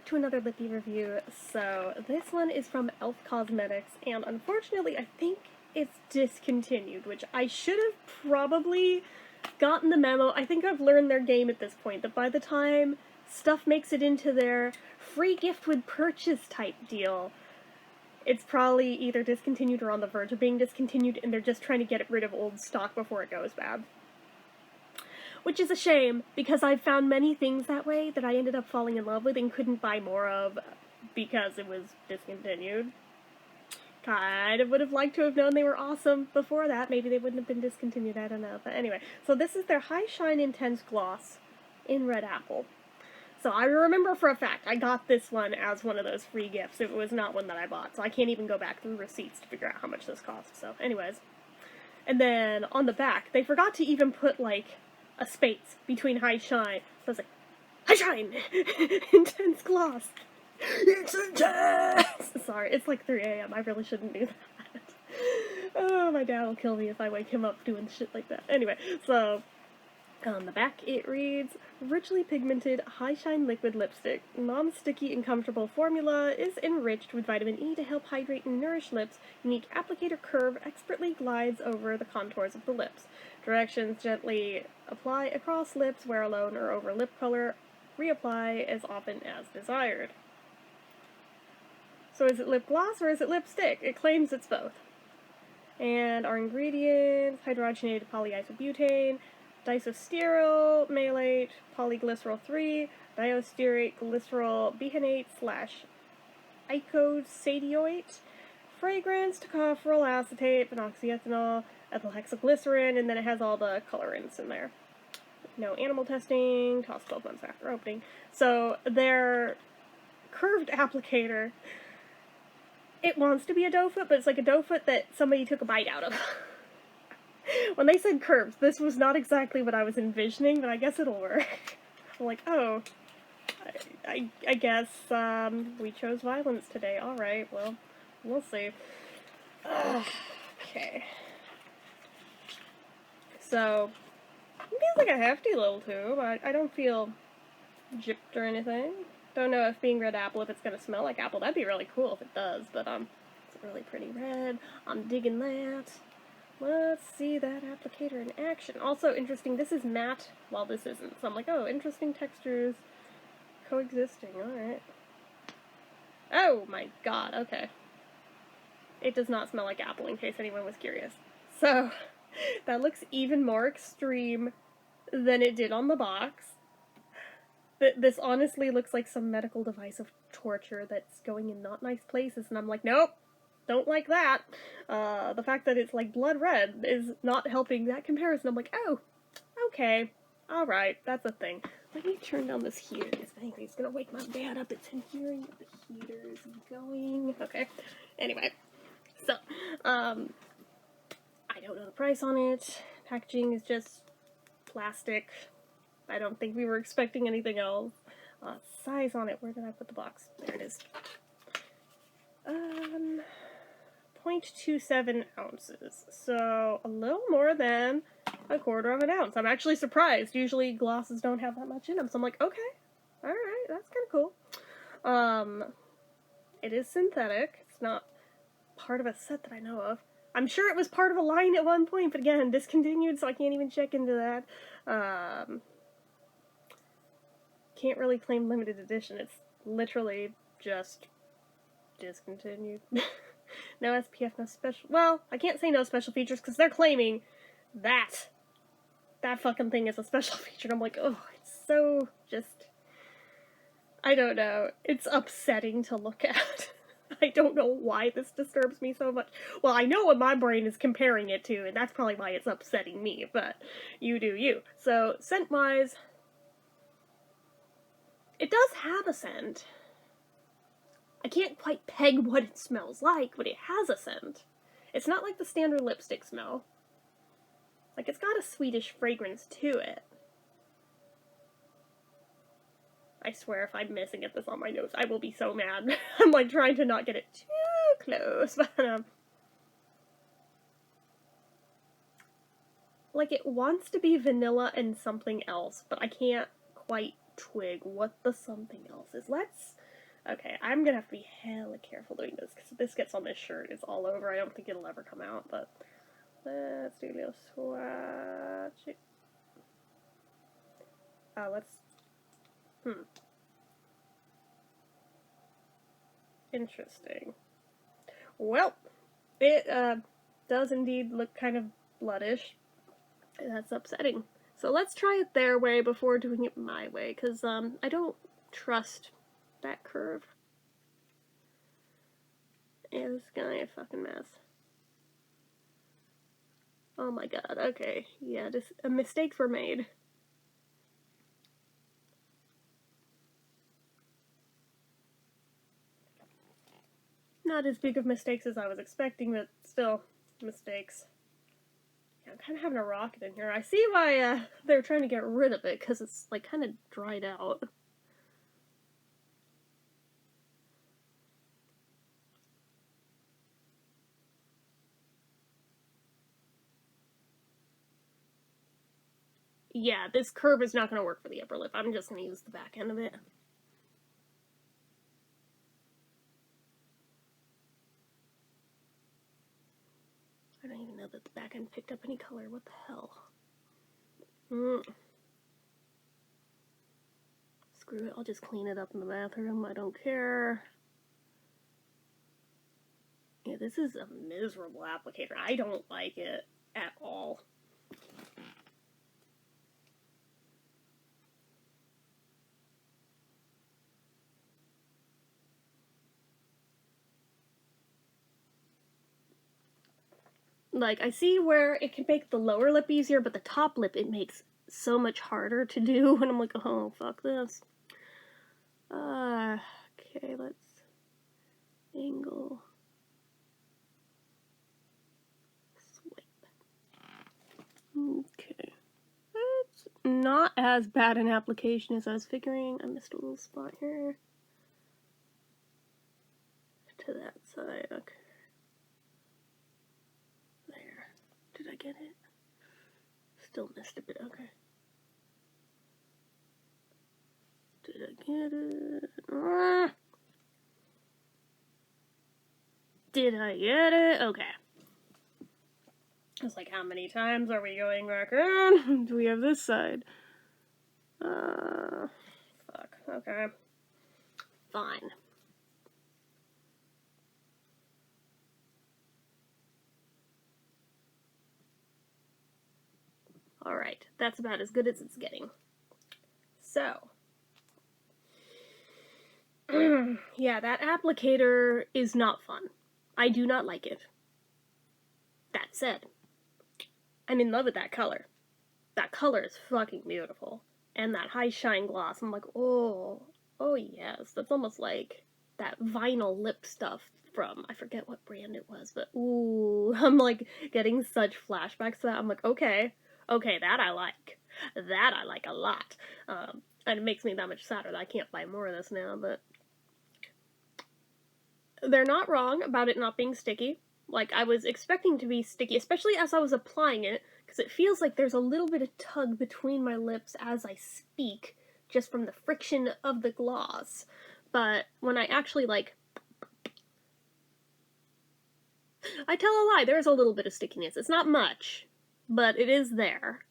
back to another lippy review. So this one is from e.l.f. Cosmetics, and unfortunately I think it's discontinued, which I should have probably gotten the memo. I think I've learned their game at this point, that by the time stuff makes it into their free gift with purchase type deal, it's probably either discontinued or on the verge of being discontinued, and they're just trying to get rid of old stock before it goes bad. Which is a shame, because I've found many things that way that I ended up falling in love with and couldn't buy more of because it was discontinued. Kind of would have liked to have known they were awesome before that. Maybe they wouldn't have been discontinued, I don't know. But anyway, so this is their High Shine Intense Gloss in Red Apple. So I remember for a fact I got this one as one of those free gifts. It was not one that I bought, so I can't even go back through receipts to figure out how much this cost. So anyways. And then on the back, they forgot to even put, like, a space between High Shine. So I was like, High Shine! Intense Gloss! It's intense! Sorry, it's like 3 a.m. I really shouldn't do that. Oh, my dad will kill me if I wake him up doing shit like that. Anyway, so on the back it reads, richly pigmented High Shine liquid lipstick. Non-sticky and comfortable formula is enriched with vitamin E to help hydrate and nourish lips. Unique applicator curve expertly glides over the contours of the lips. Directions: gently apply across lips, wear alone or over lip color. Reapply as often as desired. So is it lip gloss or is it lipstick? It claims it's both. And our ingredients: hydrogenated polyisobutane, disostearyl malate, polyglycerol 3, diastearate glycerol bihenate / icosahexaenoate, fragrance, tocopherol acetate, phenoxyethanol, ethyl hexaglycerin, and then it has all the colorants in there. No animal testing, tossed 12 months after opening. So their curved applicator, it wants to be a doe foot, but it's like a doe foot that somebody took a bite out of. When they said curved, this was not exactly what I was envisioning, but I guess it'll work. I'm like, oh, I guess we chose violence today. Alright, well, we'll see. Okay. So, it feels like a hefty little tube. I don't feel gypped or anything. Don't know if being red apple, if it's gonna smell like apple. That'd be really cool if it does, but it's really pretty red. I'm digging that. Let's see that applicator in action. Also interesting, this is matte while this isn't. So I'm like, oh, interesting textures coexisting. Alright. Oh my god, okay. It does not smell like apple, in case anyone was curious. So, that looks even more extreme than it did on the box. This honestly looks like some medical device of torture that's going in not nice places, and I'm like, nope, don't like that. The fact that it's like blood red is not helping that comparison. I'm like, oh, okay, alright, that's a thing. Let me turn down this heater, because I think it's gonna wake my dad up. It's in hearing that the heater is going. Okay, anyway, so, I don't know the price on it. Packaging is just plastic. I don't think we were expecting anything else. Size on it, where did I put the box? There it is. 0.27 ounces. So, a little more than a quarter of an ounce. I'm actually surprised. Usually glosses don't have that much in them. So I'm like, okay, alright, that's kind of cool. It is synthetic. It's not part of a set that I know of. I'm sure it was part of a line at one point, but again, discontinued, so I can't even check into that. Can't really claim limited edition. It's literally just discontinued. No SPF, no special... Well, I can't say no special features, because they're claiming that fucking thing is a special feature, and I'm like, oh, it's so just... I don't know. It's upsetting to look at. I don't know why this disturbs me so much. Well, I know what my brain is comparing it to, and that's probably why it's upsetting me, but you do you. So, scent-wise, it does have a scent. I can't quite peg what it smells like, but it has a scent. It's not like the standard lipstick smell. Like, it's got a sweetish fragrance to it. I swear if I'm missing at this on my nose, I will be so mad. I'm like trying to not get it too close, but like it wants to be vanilla and something else, but I can't quite twig what the something else is. Let's Okay, I'm gonna have to be hella careful doing this, because if this gets on this shirt, it's all over. I don't think it'll ever come out, but let's do a little swatch. Hmm. Interesting. Well, it does indeed look kind of bloodish. That's upsetting. So let's try it their way before doing it my way, because I don't trust that curve. Yeah, this is gonna be a fucking mess. Oh my god, okay. Yeah, mistakes were made. Not as big of mistakes as I was expecting, but still, mistakes. Yeah, I'm kind of having a rocket in here. I see why they're trying to get rid of it, because it's like kind of dried out. Yeah, this curve is not going to work for the upper lip. I'm just going to use the back end of it. I don't even know that the back end picked up any color. What the hell? Screw it. I'll just clean it up in the bathroom. I don't care. Yeah, this is a miserable applicator. I don't like it at all. Like, I see where it can make the lower lip easier, but the top lip it makes so much harder to do, and I'm like, oh, fuck this. Okay, let's angle. Swipe. Okay. It's not as bad an application as I was figuring. I missed a little spot here. To that side, okay. There. Did I get it? Still missed a bit, okay. Did I get it? Did I get it? Okay. I was like, how many times are we going back around? Do we have this side? Fuck. Okay. Fine. Alright, that's about as good as it's getting. So. Yeah, that applicator is not fun. I do not like it. That said, I'm in love with that color. That color is fucking beautiful. And that high shine gloss, I'm like, oh yes. That's almost like that vinyl lip stuff from, I forget what brand it was, but ooh, I'm like getting such flashbacks to that. I'm like, okay, that I like. That I like a lot. And it makes me that much sadder that I can't buy more of this now, but they're not wrong about it not being sticky. Like, I was expecting to be sticky, especially as I was applying it, because it feels like there's a little bit of tug between my lips as I speak, just from the friction of the gloss. But when I actually, like, I tell a lie, there is a little bit of stickiness. It's not much, but it is there.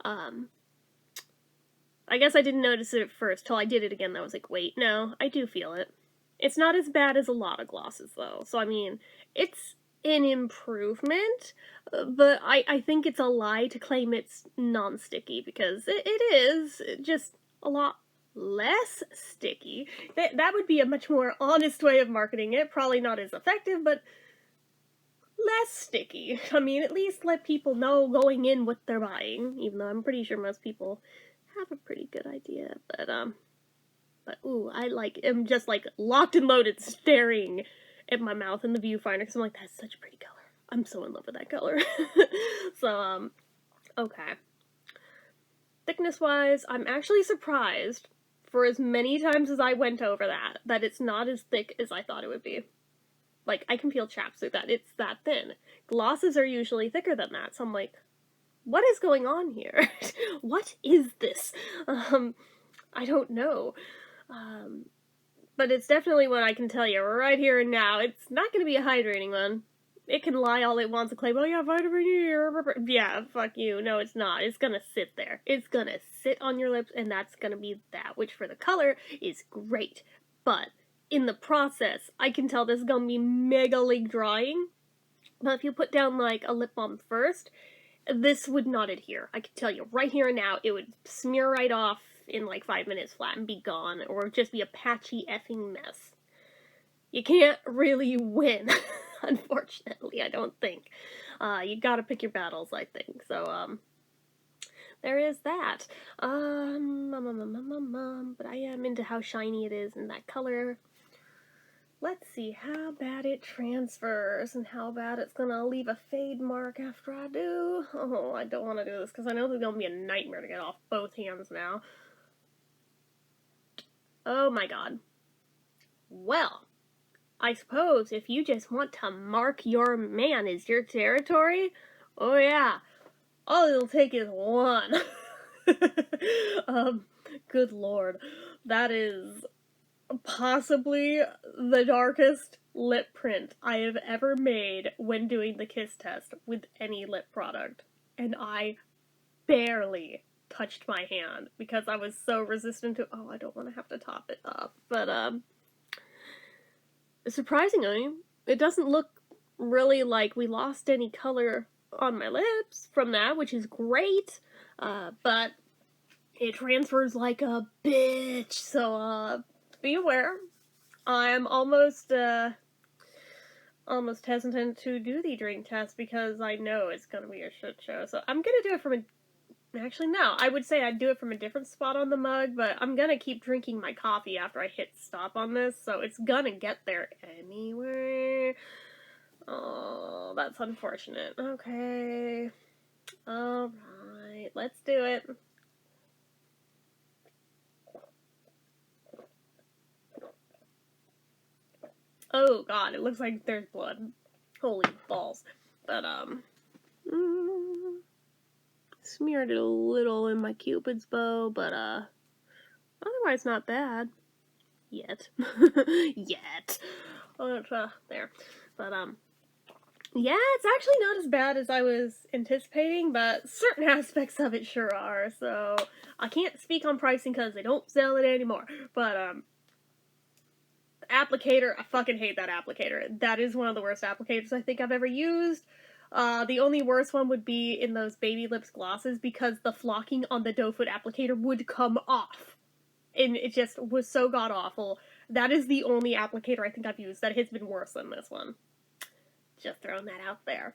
I guess I didn't notice it at first, till I did it again, I was like, wait, no, I do feel it. It's not as bad as a lot of glosses, though, so I mean, it's an improvement, but I think it's a lie to claim it's non-sticky, because it is just a lot less sticky. That would be a much more honest way of marketing it, probably not as effective, but less sticky. I mean, at least let people know going in what they're buying, even though I'm pretty sure most people have a pretty good idea, but ooh, I like am just like locked and loaded staring at my mouth in the viewfinder because I'm like, that's such a pretty color. I'm so in love with that color. So, okay. Thickness wise, I'm actually surprised for as many times as I went over that it's not as thick as I thought it would be. Like, I can feel chaps through that. It's that thin. Glosses are usually thicker than that, so I'm like, what is going on here? What is this? I don't know. But it's definitely one I can tell you right here and now. It's not going to be a hydrating one. It can lie all it wants and claim, oh yeah, vitamin E. Yeah, fuck you. No, it's not. It's gonna sit there. It's gonna sit on your lips, and that's gonna be that, which for the color is great. But in the process, I can tell this is gonna be mega leak drying. But if you put down like a lip balm first, this would not adhere. I can tell you right here and now, it would smear right off in like 5 minutes flat and be gone, or just be a patchy effing mess. You can't really win. Unfortunately, I don't think. You gotta pick your battles, I think. So, there is that. But I am into how shiny it is and that color. Let's see how bad it transfers and how bad it's gonna leave a fade mark after I do. Oh, I don't want to do this because I know it's gonna be a nightmare to get off both hands now. Oh my god. Well, I suppose if you just want to mark your man as your territory, oh yeah, all it'll take is one. Good lord. That is possibly the darkest lip print I have ever made when doing the kiss test with any lip product. And I barely touched my hand because I was so resistant to, oh, I don't want to have to top it up. But, surprisingly, it doesn't look really like we lost any color on my lips from that, which is great, but it transfers like a bitch, so, be aware. I'm almost hesitant to do the drink test because I know it's gonna be a shit show, so I'm gonna do it from a actually, no. I would say I'd do it from a different spot on the mug, but I'm gonna keep drinking my coffee after I hit stop on this, so it's gonna get there anyway. Oh, that's unfortunate. Okay. Alright, let's do it. Oh god, it looks like there's blood. Holy balls. But, smeared it a little in my Cupid's bow, but, otherwise not bad. Yet. Yet. Oh, there. But, yeah, it's actually not as bad as I was anticipating, but certain aspects of it sure are, so I can't speak on pricing because they don't sell it anymore. But, applicator, I fucking hate that applicator. That is one of the worst applicators I think I've ever used. The only worst one would be in those baby lips glosses because the flocking on the doe foot applicator would come off. And it just was so god-awful. That is the only applicator I think I've used that has been worse than this one. Just throwing that out there.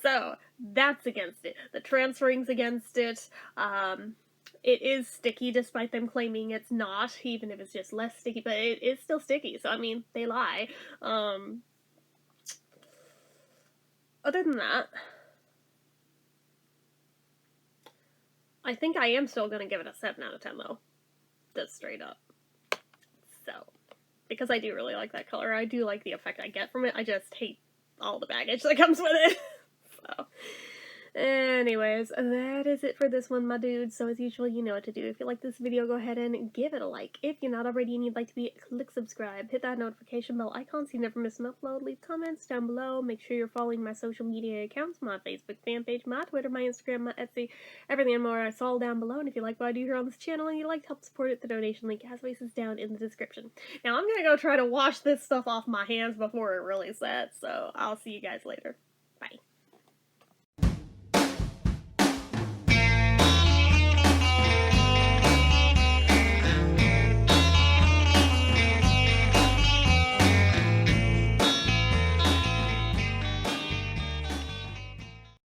So, that's against it. The transferring's against it. It is sticky despite them claiming it's not, even if it's just less sticky, but it is still sticky, so I mean, they lie. Other than that, I think I am still gonna give it a 7 out of 10 though. Just straight up. So, because I do really like that color, I do like the effect I get from it, I just hate all the baggage that comes with it. So, anyways, that is it for this one, my dudes. So as usual, you know what to do. If you like this video, go ahead and give it a like. If you're not already and you'd like to be, click subscribe. Hit that notification bell icon so you never miss an upload. Leave comments down below. Make sure you're following my social media accounts, my Facebook fan page, my Twitter, my Instagram, my Etsy, everything and more. It's all down below. And if you like what I do here on this channel and you'd like to help support it, the donation link as always is down in the description. Now I'm gonna go try to wash this stuff off my hands before it really sets. So I'll see you guys later. Bye.